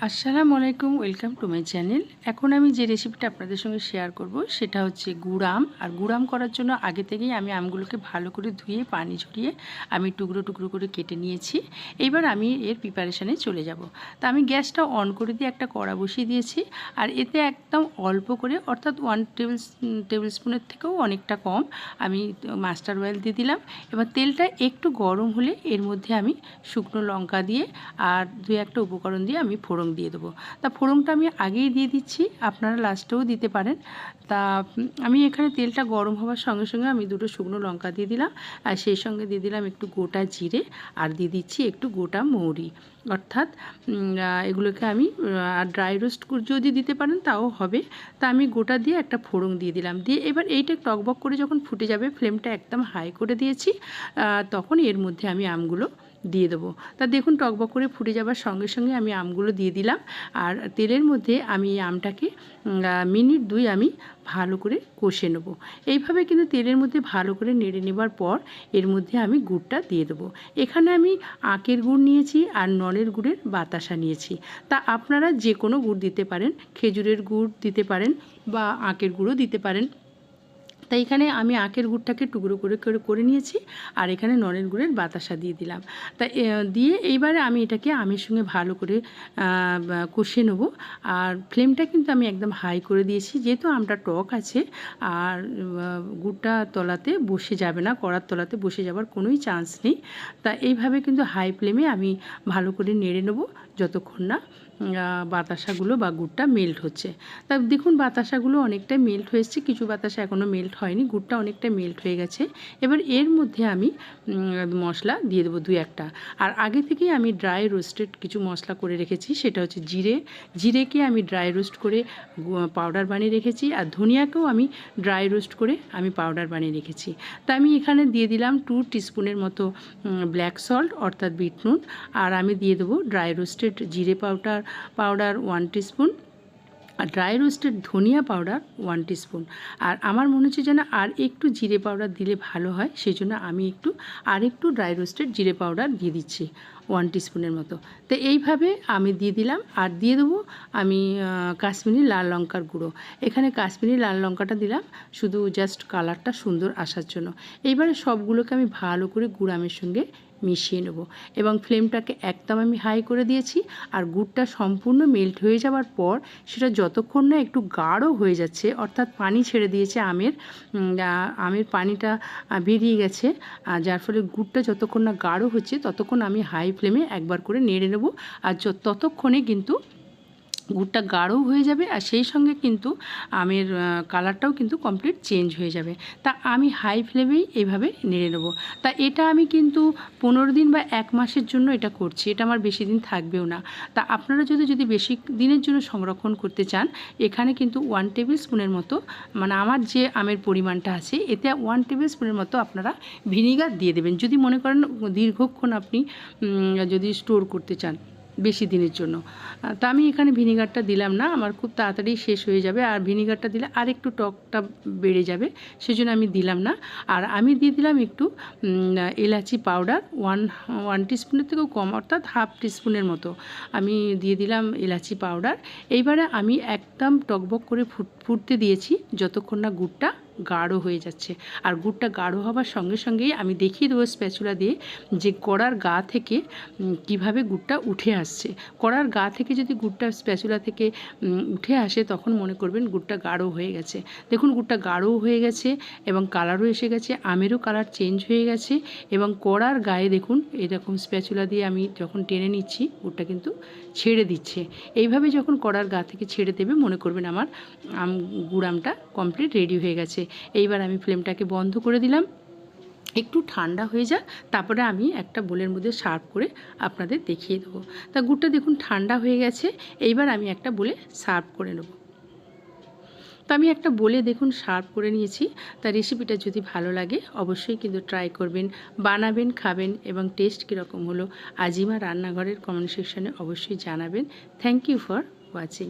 আসসালামু আলাইকুম, welcome to my channel. এখন আমি যে রেসিপিটা আপনাদের সঙ্গে শেয়ার করব সেটা হচ্ছে গুড় আম। আর গুড় আম করার জন্য আগে থেকেই আমি আমগুলোকে ভালো করে ধুয়ে পানি ঝরিয়ে আমি টুকরো টুকরো করে কেটে নিয়েছি। এইবার আমি এর প্রিপারেশানে চলে যাব। তা আমি গ্যাসটা অন করে দিয়ে একটা কড়া বসিয়ে দিয়েছি। আর এতে একদম অল্প করে, অর্থাৎ 1 টেবিল স্পুনের থেকেও অনেকটা কম আমি মাস্টার্ড অয়েল দিয়ে দিলাম। এবার তেলটা একটু গরম হলে এর মধ্যে আমি শুকনো লঙ্কা দিয়ে আর 2-1টা উপকরণ দিয়ে আমি ফোড়ন দিয়ে দেবো। তা ফোড়নটা আমি আগেই দিয়ে দিচ্ছি, আপনারা লাস্টেও দিতে পারেন। তা আমি এখানে তেলটা গরম হওয়ার সঙ্গে সঙ্গে আমি 2টো শুকনো লঙ্কা দিয়ে দিলাম, আর সেই সঙ্গে দিয়ে দিলাম একটু গোটা জিরে, আর দিয়ে দিচ্ছি একটু গোটা মৌরি। অর্থাৎ এগুলোকে আমি আর ড্রাই রোস্ট যদি দিতে পারেন তাও হবে। তা আমি গোটা দিয়ে একটা ফোড়ন দিয়ে দিলাম, দিয়ে এবার এইটা টকবক করে যখন ফুটে যাবে, ফ্লেমটা একদম হাই করে দিয়েছি, তখন এর মধ্যে আমি আমগুলো দিয়ে দেবো। তা দেখুন টকবক করে ফুটে যাবার সঙ্গে সঙ্গে আমি আমগুলো দিয়ে দিলাম, আর তেলের মধ্যে আমি এই আমটাকে মিনিট 2 আমি ভালো করে কষে নেব। এইভাবে কিন্তু তেলের মধ্যে ভালো করে নেড়ে নেবার পর এর মধ্যে আমি গুড়টা দিয়ে দেবো। এখানে আমি আখের গুড় নিয়েছি আর নলের গুড়ের বাতাসা নিয়েছি। তা আপনারা যে কোনো গুড় দিতে পারেন, খেজুরের গুড় দিতে পারেন বা আখের গুঁড়ও দিতে পারেন। তাই এখানে আমি আখের গুড়টাকে টুকরো করে করে নিয়েছি, আর এখানে নলের গুড়ের বাতাসা দিয়ে দিলাম। তা দিয়ে এইবারে আমি এটাকে আমের সঙ্গে ভালো করে কষিয়ে নেব। আর ফ্লেমটা কিন্তু আমি একদম হাই করে দিয়েছি, যেহেতু আমটা টক আছে আর গুড়টা তলাতে বসে যাবে না, কড়ার তলাতে বসে যাবার কোনোই চান্স নেই। তা এইভাবে কিন্তু হাই ফ্লেমে আমি ভালো করে নেড়ে নেব যতক্ষণ না বাতাসাগুলো বা গুড়টা মেল্ট হচ্ছে। তা দেখুন বাতাসাগুলো অনেকটাই মেল্ট হয়েছে, কিছু বাতাসা এখনও মেল্ট হয়নি, গুড়টা অনেকটা মেল্ট হয়ে গেছে। এবার এর মধ্যে আমি মশলা দিয়ে দেবো 2-1টা। আর আগে থেকেই আমি ড্রাই রোস্টেড কিছু মশলা করে রেখেছি, সেটা হচ্ছে জিরেকে আমি ড্রাই রোস্ট করে পাউডার বানিয়ে রেখেছি, আর ধনিয়াকেও আমি ড্রাই রোস্ট করে আমি পাউডার বানিয়ে রেখেছি। তা আমি এখানে দিয়ে দিলাম 2 টিস্পুনের মতো ব্ল্যাক সল্ট অর্থাৎ বিট নুন, আর আমি দিয়ে দেবো ড্রাই রোস্টেড জিরে পাউডার 1 টিস্পুন, আর ড্রাই রোস্টেড ধনিয়া পাউডার 1 টিস্পুন। আর আমার মনে হচ্ছে যেন আর একটু জিরে পাউডার দিলে ভালো হয়, সেই জন্য আমি একটু ড্রাই রোস্টেড জিরে পাউডার দিয়ে দিচ্ছি 1 টিস্পুনের মতো। তো এইভাবে আমি দিয়ে দিলাম, আর দিয়ে দেবো আমি কাশ্মীরি লাল লঙ্কার গুঁড়ো। এখানে কাশ্মীরি লাল লঙ্কাটা দিলাম শুধু জাস্ট কালারটা সুন্দর আসার জন্য। এইবারে সবগুলোকে আমি ভালো করে গুড় আমের সঙ্গে মিশিয়ে নেব, এবং ফ্লেমটাকে একদম আমি হাই করে দিয়েছি। আর গুড়টা সম্পূর্ণ মেল্ট হয়ে যাওয়ার পর সেটা যতক্ষণ না একটু গাঢ় হয়ে যাচ্ছে, অর্থাৎ পানি ছেড়ে দিয়েছে আমের পানিটা বেরিয়ে গেছে, যার ফলে গুড়টা যতক্ষণ না গাঢ় হচ্ছে ততক্ষণ আমি হাই ফ্লেমে একবার করে নেড়ে নেব। আর ততক্ষণে কিন্তু গুড়টা গাঢ়ও হয়ে যাবে, আর সেই সঙ্গে কিন্তু আমের কালারটাও কিন্তু কমপ্লিট চেঞ্জ হয়ে যাবে। তা আমি হাই ফ্লেমেই এইভাবে নেড়ে নেব। তা এটা আমি কিন্তু 15 দিন বা 1 মাসের জন্য এটা করছি, এটা আমার বেশি দিন থাকবেও না। তা আপনারা যদি বেশি দিনের জন্য সংরক্ষণ করতে চান, এখানে কিন্তু 1 টেবিল স্পুনের মতো, মানে আমার যে আমের পরিমাণটা আছে এতে 1 টেবিল স্পুনের মতো আপনারা ভিনিগার দিয়ে দেবেন, যদি মনে করেন দীর্ঘক্ষণ আপনি যদি স্টোর করতে চান বেশি দিনের জন্য। তা আমি এখানে ভিনিগারটা দিলাম না, আমার খুব তাড়াতাড়ি শেষ হয়ে যাবে, আর ভিনিগারটা দিলে আর একটু টকটা বেড়ে যাবে, সেজন্য আমি দিলাম না। আর আমি দিয়ে দিলাম একটু এলাচি পাউডার 1 টিস্পুনের থেকেও কম, অর্থাৎ হাফ টিস্পুনের মতো আমি দিয়ে দিলাম এলাচি পাউডার। এইবারে আমি একদম টকবক করে ফুটতে দিয়েছি যতক্ষণ না গুড়টা গাঢ় হয়ে যাচ্ছে। আর গুড়টা গাঢ় হবার সঙ্গে সঙ্গেই আমি দেখিয়ে দেবো স্প্যাচুলা দিয়ে যে কড়ার গা থেকে কিভাবে গুড়টা উঠে আসছে। কড়ার গা থেকে যদি গুড়টা স্প্যাচুলা থেকে উঠে আসে তখন মনে করবেন গুড়টা গাঢ় হয়ে গেছে। দেখুন গুড়টা গাঢ়ও হয়ে গেছে এবং কালারও এসে গেছে, আমেরও কালার চেঞ্জ হয়ে গেছে, এবং কড়ার গায়ে দেখুন এরকম স্প্যাচুলা দিয়ে আমি যখন টেনে নিচ্ছি গুড়টা কিন্তু ছেড়ে দিচ্ছে। এইভাবে যখন কড়ার গা থেকে ছেড়ে দেবে মনে করবেন আমার গুড় আমটা কমপ্লিট রেডি হয়ে গেছে। এইবার আমি ফ্লেমটাকে বন্ধ করে দিলাম, একটু ঠান্ডা হয়ে যাক, তারপরে আমি একটা বোলের মধ্যে সার্ভ করে আপনাদের দেখিয়ে দেবো। তা গুড়টা দেখুন ঠান্ডা হয়ে গেছে, এইবার আমি একটা বোলে সার্ভ করে নেব। তো আমি একটা বোলে দেখুন সার্ভ করে নিয়েছি। তা রেসিপিটা যদি ভালো লাগে অবশ্যই কিন্তু ট্রাই করবেন, বানাবেন, খাবেন, এবং টেস্ট কীরকম হলো আজিমা রান্নাঘরের কমেন্ট সেকশনে অবশ্যই জানাবেন। Thank you for watching.